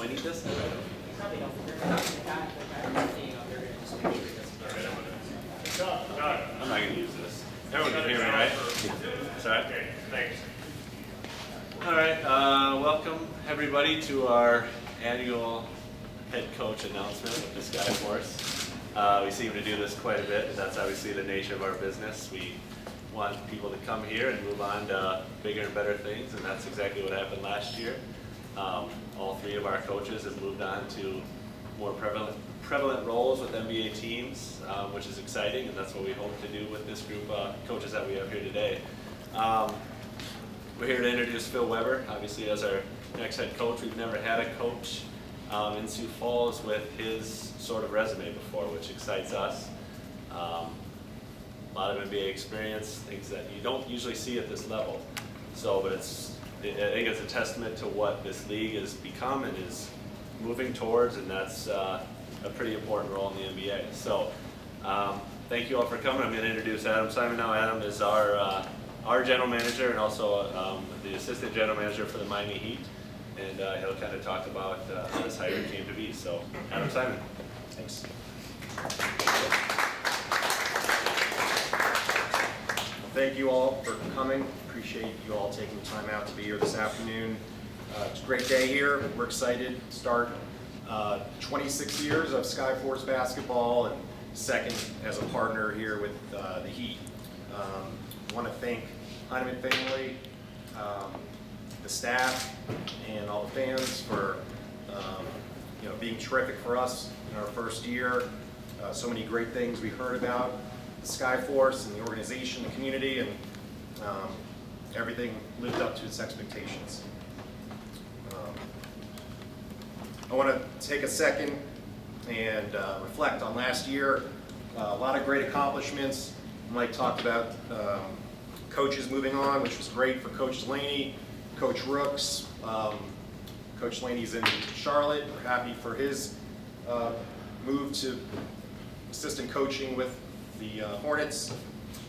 I need this? Probably don't. They're not the guy staying out there. Just make sure it doesn't. I'm not going to use this. Everyone can hear me, right? Sorry. Okay, thanks. All right, welcome everybody to our annual head coach announcement with the Skyforce. We seem to do this quite a bit, and that's obviously the nature of our business. We want people to come here and move on to bigger and better things, and that's exactly what happened last year. All three of our coaches have moved on to more prevalent roles with NBA teams, which is exciting, and that's what we hope to do with this group of coaches that we have here today. We're here to introduce Phil Weber, obviously as our next head coach. We've never had a coach in Sioux Falls with his sort of resume before, which excites us. A lot of NBA experience, things that you don't usually see at this level. So, but I think it's a testament to what this league has become and is moving towards, and that's a pretty important role in the NBA. So, thank you all for coming. I'm going to introduce Adam Simon now. Adam is our general manager and also the assistant general manager for the Miami Heat, and he'll kind of talk about how this hire came to be. So, Adam Simon. Thanks. Thank you all for coming. Appreciate you all taking time out to be here this afternoon. It's a great day here. We're excited to start 26 years of Skyforce basketball and second as a partner here with the Heat. I want to thank Heineman family, the staff, and all the fans for being terrific for us in our first year. So many great things we heard about the Skyforce and the organization, the community, and everything lived up to its expectations. I want to take a second and reflect on last year. A lot of great accomplishments. Mike talked about coaches moving on, which was great for Coach Laney, Coach Rooks. Coach Laney's in Charlotte. We're happy for his move to assistant coaching with the Hornets,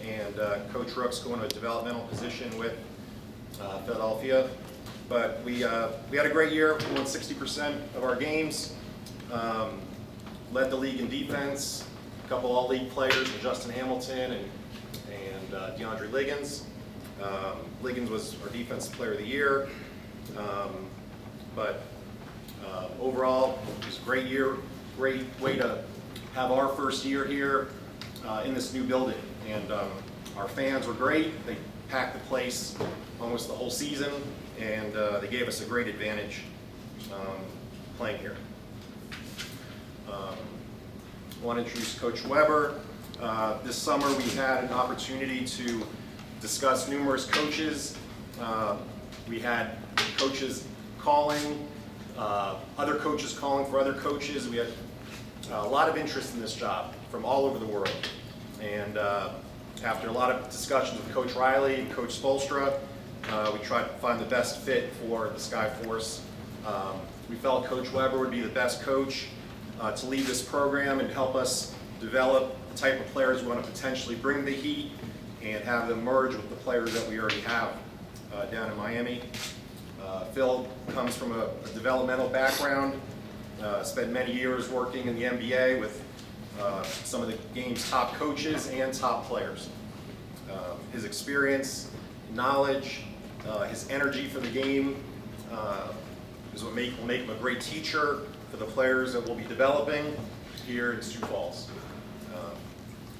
and Coach Rooks going to a developmental position with Philadelphia. But we had a great year. We won 60% of our games, led the league in defense. A couple all-league players, Justin Hamilton and DeAndre Liggins. Liggins was our defensive player of the year. But overall, it was a great year. Great way to have our first year here in this new building. And our fans were great. They packed the place almost the whole season, and they gave us a great advantage playing here. I want to introduce Coach Weber. This summer we had an opportunity to discuss numerous coaches. We had coaches calling, other coaches calling for other coaches. We had a lot of interest in this job from all over the world. And after a lot of discussions with Coach Riley and Coach Spolstra, we tried to find the best fit for the Skyforce. We felt Coach Weber would be the best coach to lead this program and help us develop the type of players we want to potentially bring the Heat and have them merge with the players that we already have down in Miami. Phil comes from a developmental background, spent many years working in the NBA with some of the game's top coaches and top players. His experience, knowledge, his energy for the game is what will make him a great teacher for the players that we'll be developing here in Sioux Falls.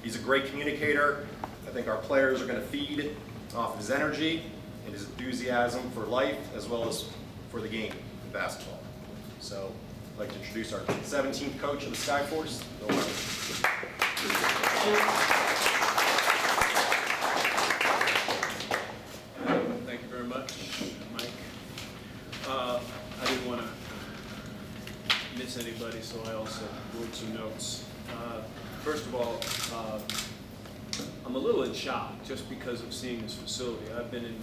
He's a great communicator. I think our players are going to feed off his energy and his enthusiasm for life as well as for the game of basketball. So I'd like to introduce our 17th coach of the Skyforce, Bill Weber. Thank you very much, Mike. I didn't want to miss anybody, so I also wrote some notes. First of all, I'm a little in shock just because of seeing this facility. I've been in,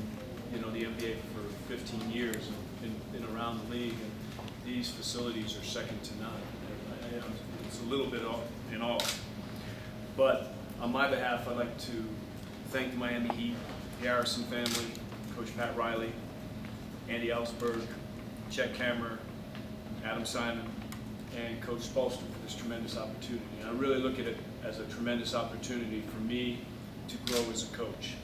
the NBA for 15 years and been around the league, and these facilities are second to none. It's a little bit in awe. But on my behalf, I'd like to thank the Miami Heat, the Harrison family, Coach Pat Riley, Andy Ellsberg, Chet Kammerer, Adam Simon, and Coach Spolster for this tremendous opportunity. And I really look at it as a tremendous opportunity for me to grow as a coach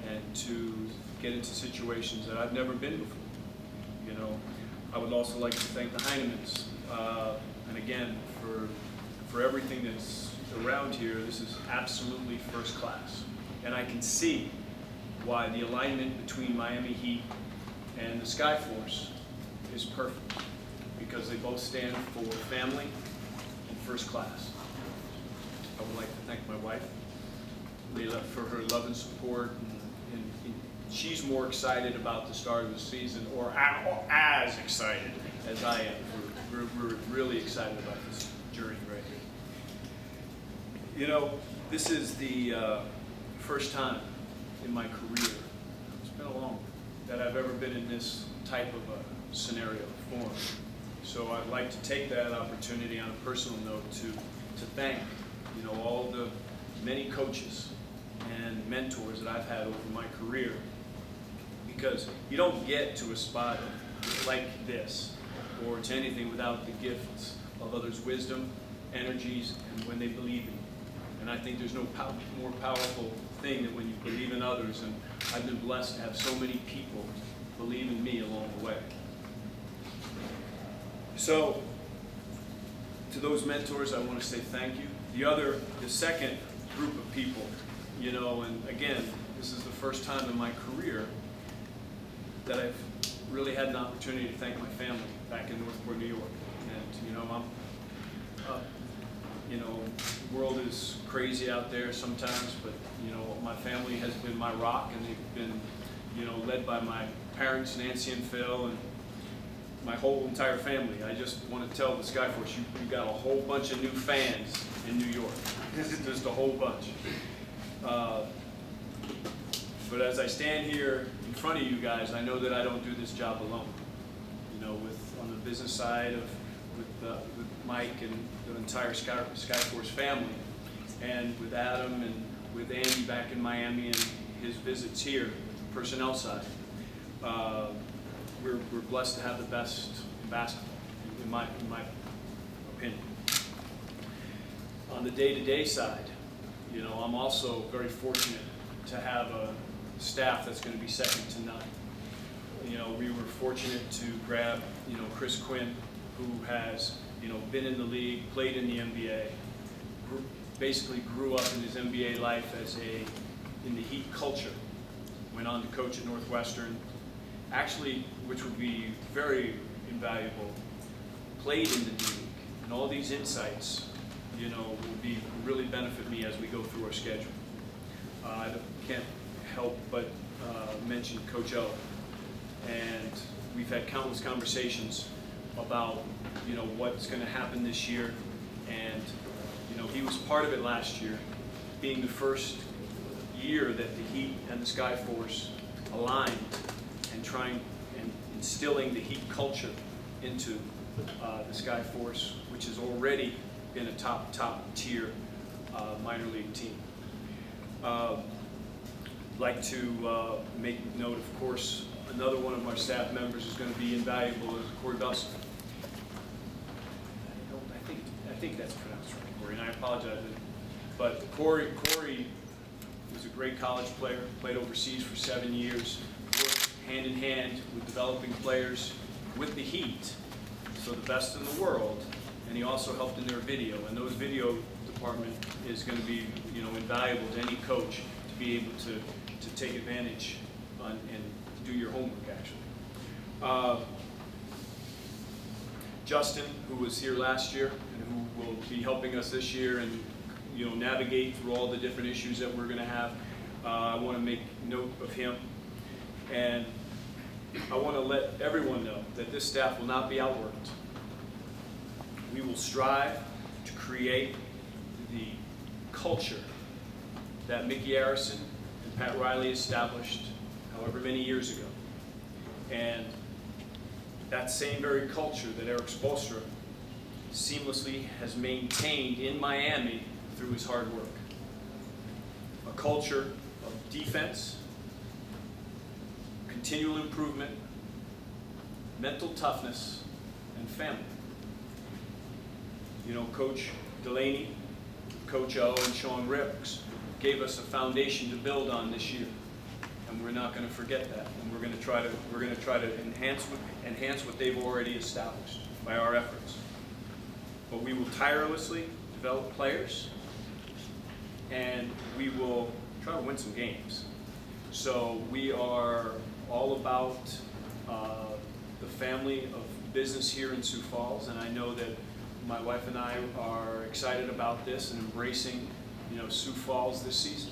and to get into situations that I've never been before. You know, I would also like to thank the Heinemans, and again, for everything that's around here. This is absolutely first class. And I can see why the alignment between Miami Heat and the Skyforce is perfect, because they both stand for family and first class. I would like to thank my wife, Leila, for her love and support, and she's more excited about the start of the season, or as excited as I am. We're really excited about this journey right here. You know, this is the first time in my career, it's been a long, that I've ever been in this type of a scenario form. So I'd like to take that opportunity on a personal note to thank, you know, all the many coaches and mentors that I've had over my career, because you don't get to a spot like this or to anything without the gifts of others' wisdom, energies, and when they believe in you. And I think there's no more powerful thing than when you believe in others, and I've been blessed to have so many people believe in me along the way. So, to those mentors, I want to say thank you. The second group of people, you know, and again, this is the first time in my career that I've really had an opportunity to thank my family back in Northport, New York. And, you know, you know, the world is crazy out there sometimes, but, you know, my family has been my rock, and they've been, you know, led by my parents, Nancy and Phil, and my whole entire family. I just want to tell the Skyforce, you got a whole bunch of new fans in New York. Just a whole bunch. But as I stand here in front of you guys, I know that I don't do this job alone. You know, on the business side with Mike and the entire Skyforce family, and with Adam and with Andy back in Miami and his visits here, personnel side. We're blessed to have the best in basketball, in my opinion. On the day-to-day side, you know, I'm also very fortunate to have a staff that's going to be second to none. You know, we were fortunate to grab, you know, Chris Quinn, who has, you know, been in the league, played in the NBA, basically grew up in his NBA life in the Heat culture, went on to coach at Northwestern, actually, which would be very invaluable, played in the league, and all these insights, you know, will really benefit me as we go through our schedule. I can't help but mention Coach O, and we've had countless conversations about, you know, what's going to happen this year, and, you know, he was part of it last year, being the first year that the Heat and the Skyforce aligned and trying and instilling the Heat culture into the Skyforce, which has already been a top tier minor league team. Like to make note, of course, another one of our staff members is going to be invaluable, is Corey Bussell. I think that's pronounced right, Corey, and I apologize. But Corey was a great college player, played overseas for 7 years, worked hand in hand with developing players with the Heat, so the best in the world, and he also helped in their video, and those video department is going to be, you know, invaluable to any coach to be able to take advantage on, and do your homework, actually. Justin, who was here last year and who will be helping us this year and, you know, navigate through all the different issues that we're going to have. I want to make note of him, and I want to let everyone know that this staff will not be outworked. We will strive to create the culture that Mickey Harrison and Pat Riley established however many years ago. And that same very culture that Eric Spoelstra seamlessly has maintained in Miami through his hard work. A culture of defense, continual improvement, mental toughness, and family. You know, Coach Delaney, Coach O, and Sean Ricks gave us a foundation to build on this year, and we're not going to forget that. And we're going to try to enhance what they've already established by our efforts. But we will tirelessly develop players, and we will try to win some games. So we are all about the family of business here in Sioux Falls, and I know that my wife and I are excited about this and embracing, you know, Sioux Falls this season.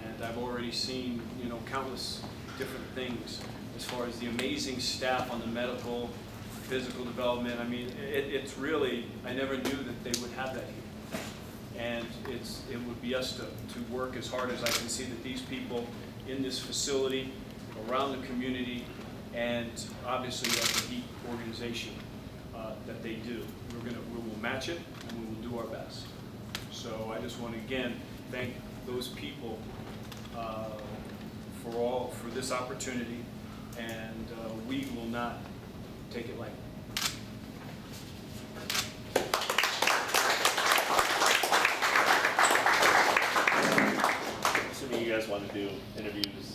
And I've already seen, you know, countless different things as far as the amazing staff on the medical, physical development. I mean, it's really, I never knew that they would have that here. And it would be us to work as hard as I can see that these people in this facility, around the community, and obviously at the Heat organization, that they do. We will match it, and we will do our best. So I just want to again thank those people for this opportunity, and we will not take it lightly.